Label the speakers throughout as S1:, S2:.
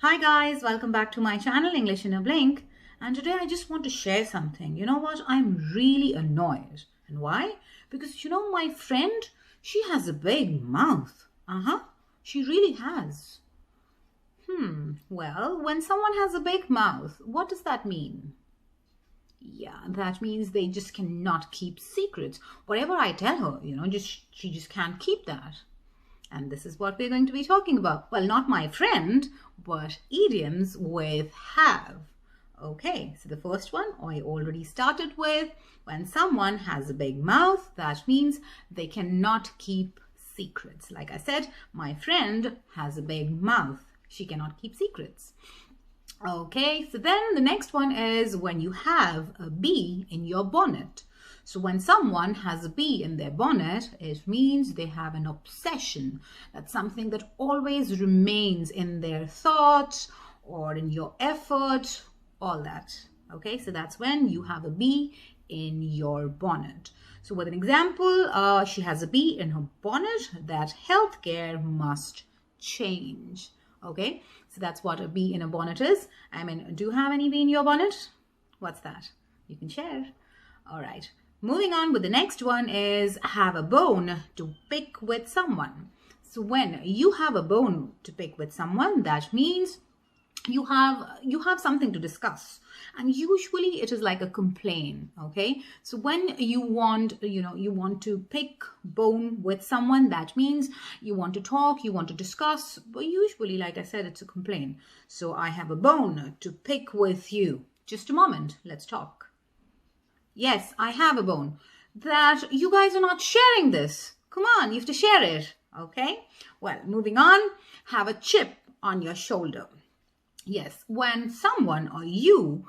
S1: Hi guys, welcome back to my channel English in a Blink, and today I just want to share something. You know what? I'm really annoyed. And why? Because my friend, she has a big mouth. She really has. Well, when someone has a big mouth, what does that mean? Yeah, that means they just cannot keep secrets. Whatever I tell her, she just can't keep that. And this is what we're going to be talking about. Well, not my friend, but idioms with have. Okay, so the first one I already started with. When someone has a big mouth, that means they cannot keep secrets. Like I said, my friend has a big mouth. She cannot keep secrets. Okay, so then the next one is when you have a bee in your bonnet. So when someone has a bee in their bonnet, it means they have an obsession. That's something that always remains in their thought or in your effort, all that. Okay, so that's when you have a bee in your bonnet. So with an example, she has a bee in her bonnet that healthcare must change. Okay, so that's what a bee in a bonnet is. I mean, do you have any bee in your bonnet? What's that? You can share. All right. Moving on with the next one is have a bone to pick with someone. So when you have a bone to pick with someone, that means you have something to discuss, and usually it is like a complaint. Okay, so when you want to pick bone with someone, that means you want to talk, you want to discuss, but usually, like I said, it's a complaint. So I have a bone to pick with you. Just a moment, let's talk. Yes, I have a bone. That you guys are not sharing this. Come on, you have to share it. Okay? Well, moving on. Have a chip on your shoulder. Yes, when someone or you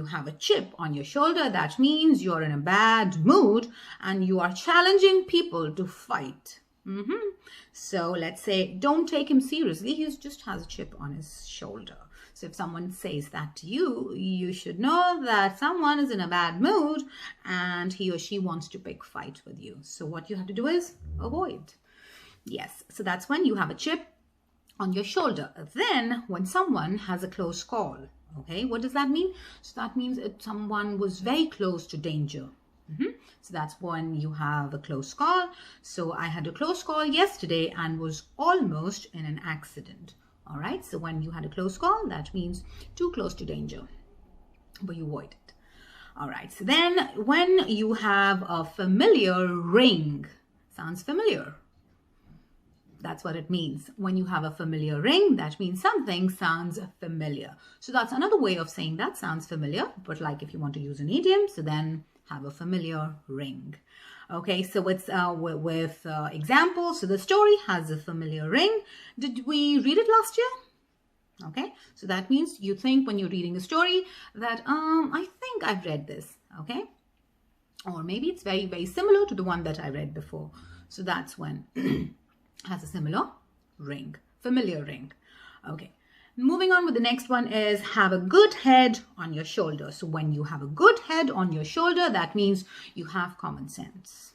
S1: have a chip on your shoulder, that means you're in a bad mood and you are challenging people to fight. So let's say, don't take him seriously. He just has a chip on his shoulder. So if someone says that to you, you should know that someone is in a bad mood and he or she wants to pick fight with you. So what you have to do is avoid. Yes, so that's when you have a chip on your shoulder. Then when someone has a close call, okay, what does that mean? So that means someone was very close to danger. So that's when you have a close call. So I had a close call yesterday and was almost in an accident. All right, so when you had a close call, that means too close to danger, but you avoid it. All right, so then when you have a familiar ring, sounds familiar. That's what it means. When you have a familiar ring, that means something sounds familiar. So that's another way of saying that sounds familiar, but like if you want to use an idiom, so then have a familiar ring. Okay, so it's with examples. So the story has a familiar ring. Did we read it last year? Okay, so that means you think when you're reading a story that, I think I've read this, okay? Or maybe it's very, very similar to the one that I read before. So that's when has a similar ring, familiar ring. Okay. Moving on with the next one is have a good head on your shoulder. So when you have a good head on your shoulder, that means you have common sense.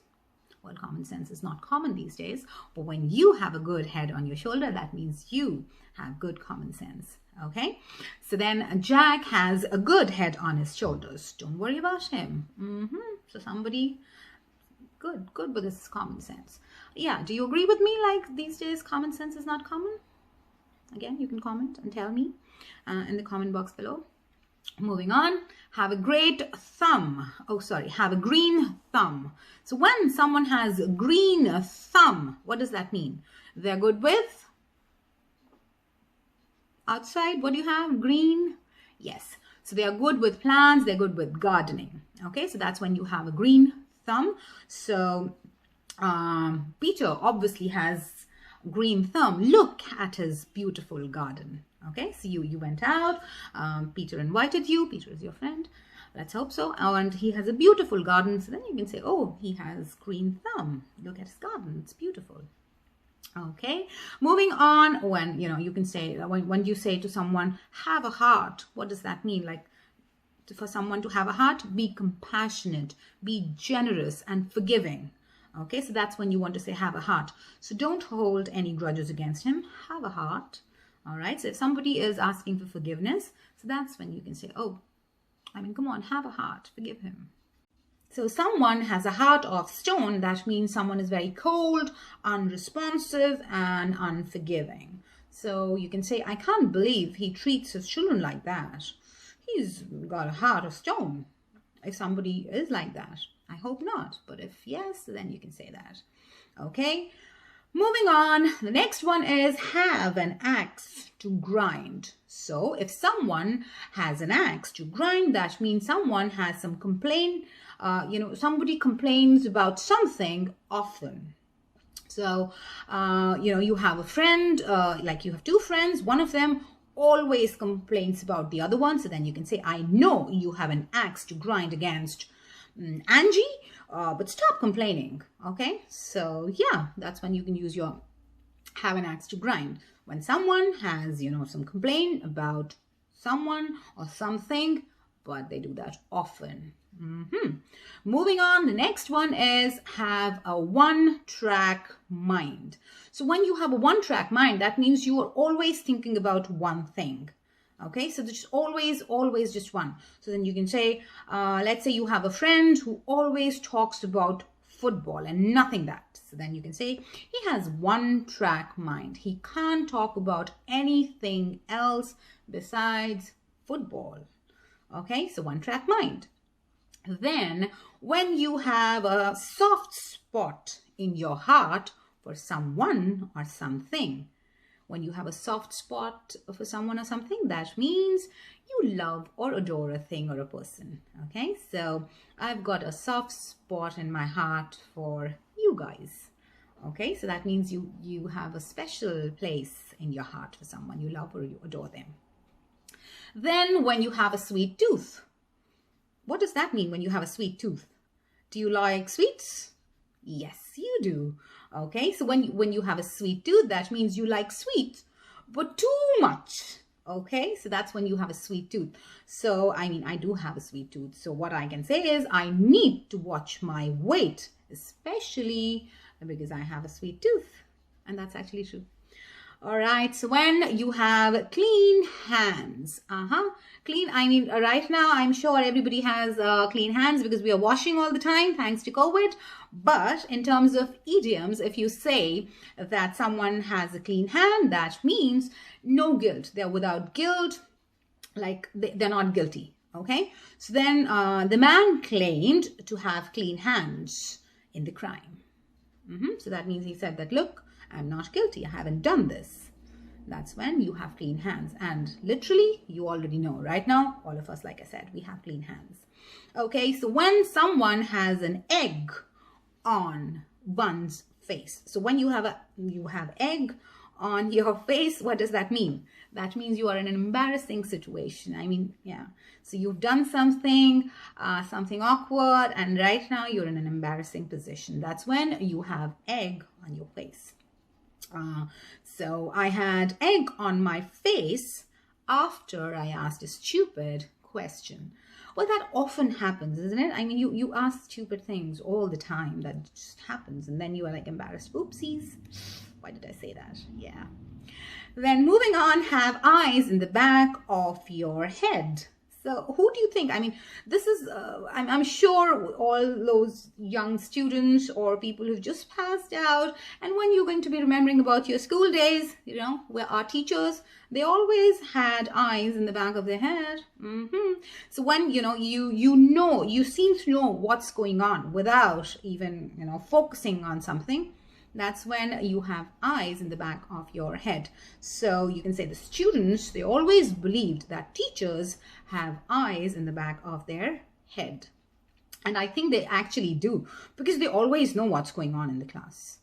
S1: Well, common sense is not common these days, but when you have a good head on your shoulder, that means you have good common sense. Okay, so then Jack has a good head on his shoulders. Don't worry about him. So somebody good, but this is common sense. Yeah, do you agree with me? Like these days, common sense is not common? Again, you can comment and tell me in the comment box below. Moving on, have a great thumb. Have a green thumb. So when someone has a green thumb, what does that mean? They're good with outside. What do you have? Green? Yes. So they are good with plants. They're good with gardening. Okay, so that's when you have a green thumb. So Peter obviously has green thumb. Look at his beautiful garden. Okay, so you went out, Peter invited you, Peter is your friend, let's hope so, and he has a beautiful garden. So then you can say, oh, he has green thumb, look at his garden, it's beautiful. Okay, moving on, when you can say when you say to someone have a heart, what does that mean? Like for someone to have a heart, be compassionate, be generous and forgiving. Okay, so that's when you want to say have a heart. So don't hold any grudges against him. Have a heart. All right. So if somebody is asking for forgiveness, so that's when you can say, oh, I mean, come on, have a heart, forgive him. So someone has a heart of stone. That means someone is very cold, unresponsive, and unforgiving. So you can say, I can't believe he treats his children like that. He's got a heart of stone. If somebody is like that, I hope not. But if yes, then you can say that. Okay. Moving on, the next one is have an axe to grind. So if someone has an axe to grind, that means someone has some complaint. Somebody complains about something often. So, you have a friend, like you have two friends, one of them always complains about the other one. So then you can say, I know you have an axe to grind against Angie, but stop complaining. Okay, so yeah, that's when you can use your have an axe to grind. When someone has, some complaint about someone or something, but they do that often. Moving on, the next one is have a one-track mind. So when you have a one-track mind, that means you are always thinking about one thing. Okay, so there's always just one. So then you can say, let's say you have a friend who always talks about football and nothing that. So then you can say he has one-track mind. He can't talk about anything else besides football. Okay, so one-track mind. Then when you have a soft spot in your heart for someone or something, when you have a soft spot for someone or something, that means you love or adore a thing or a person. Okay, so I've got a soft spot in my heart for you guys. Okay, so that means you have a special place in your heart for someone you love or you adore them. Then when you have a sweet tooth, what does that mean when you have a sweet tooth? Do you like sweets? Yes, you do. Okay, so when you have a sweet tooth, that means you like sweets, but too much. Okay, so that's when you have a sweet tooth. So, I mean, I do have a sweet tooth. So what I can say is I need to watch my weight, especially because I have a sweet tooth. And that's actually true. All right, so when you have clean hands, clean, I mean, right now, I'm sure everybody has clean hands because we are washing all the time, thanks to COVID. But in terms of idioms, if you say that someone has a clean hand, that means no guilt. They're without guilt, like they're not guilty, okay? So then the man claimed to have clean hands in the crime. So that means he said that, look, I'm not guilty. I haven't done this. That's when you have clean hands. And literally, you already know right now, all of us, like I said, we have clean hands. Okay, so when someone has an egg on one's face. So when you have egg on your face, what does that mean? That means you are in an embarrassing situation. I mean, yeah. So you've done something awkward, and right now you're in an embarrassing position. That's when you have egg on your face. So I had egg on my face after I asked a stupid question. Well, that often happens, isn't it? I mean, you ask stupid things all the time. That just happens. And then you are like embarrassed. Oopsies. Why did I say that? Yeah. Then moving on, have eyes in the back of your head. So who do you think? I mean, this is, I'm sure all those young students or people who've just passed out, and when you're going to be remembering about your school days, where our teachers, they always had eyes in the back of their head. So when, you seem to know what's going on without even, focusing on something. That's when you have eyes in the back of your head. So you can say the students, they always believed that teachers have eyes in the back of their head. And I think they actually do, because they always know what's going on in the class.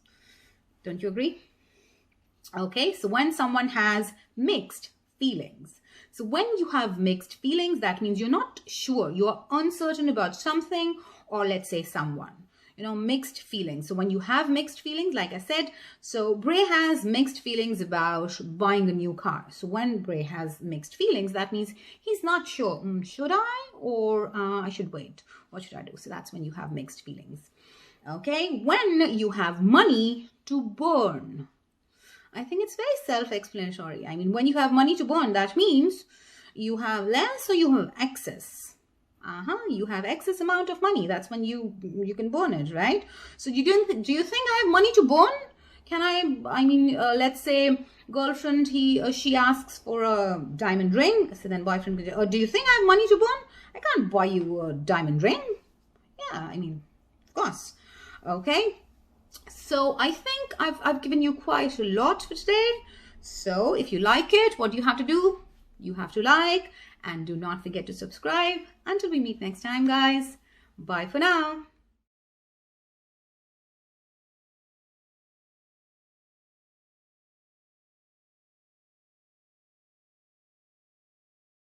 S1: Don't you agree? Okay, so when someone has mixed feelings. So when you have mixed feelings, that means you're not sure, you're uncertain about something, or let's say someone. Mixed feelings. So when you have mixed feelings, like I said, so Bray has mixed feelings about buying a new car. So when Bray has mixed feelings, that means he's not sure. Should I, or I should wait? What should I do? So that's when you have mixed feelings. Okay. When you have money to burn. I think it's very self-explanatory. I mean, when you have money to burn, that means you have less or you have excess. You have excess amount of money. That's when you can burn it, right? So do you think I have money to burn? Can I mean, let's say girlfriend, she asks for a diamond ring. So then boyfriend, do you think I have money to burn? I can't buy you a diamond ring. Yeah, I mean, of course. Okay. So I think I've given you quite a lot for today. So if you like it, what do you have to do? You have to like, and do not forget to subscribe. Until we meet next time, guys. Bye for now.